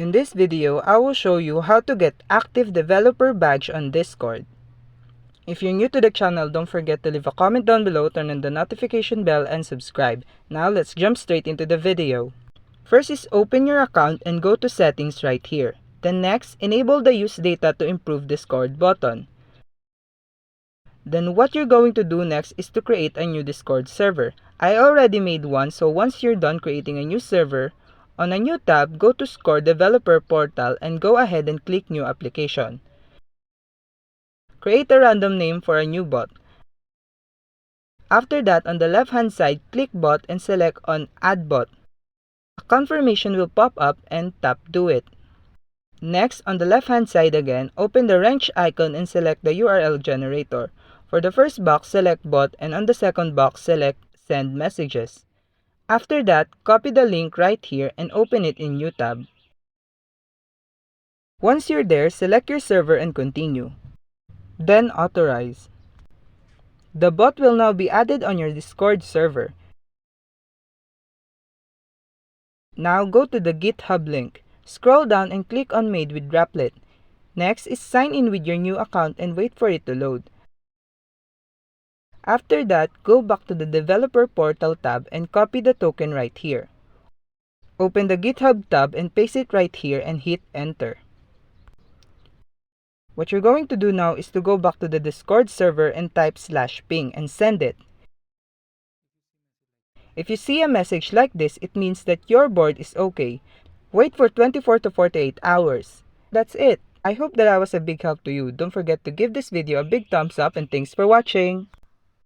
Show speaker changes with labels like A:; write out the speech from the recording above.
A: In this video, I will show you how to get active developer badge on Discord. If you're new to the channel, don't forget to leave a comment down below, turn on the notification bell, and subscribe. Now let's jump straight into the video. First is open your account and go to settings right here. Then next, enable the use data to improve Discord button. Then what you're going to do next is to create a new Discord server. I already made one, so once you're done creating a new server, on a new tab, go to Score Developer Portal and go ahead and click New Application. Create a random name for a new bot. After that, on the left hand side, click Bot and select on Add Bot. A confirmation will pop up and tap Do It. Next, on the left hand side again, open the wrench icon and select the URL generator. For the first box, select Bot, and on the second box, select Send Messages. After that, copy the link right here and open it in New tab. Once you're there, select your server and continue. Then authorize. The bot will now be added on your Discord server. Now go to the GitHub link. Scroll down and click on Made with Droplet. Next is sign in with your new account and wait for it to load. After that, go back to the Developer Portal tab and copy the token right here. Open the GitHub tab and paste it right here and hit Enter. What you're going to do now is to go back to the Discord server and type /ping and send it. If you see a message like this, it means that your board is okay. Wait for 24 to 48 hours. That's it. I hope that I was a big help to you. Don't forget to give this video a big thumbs up and thanks for watching.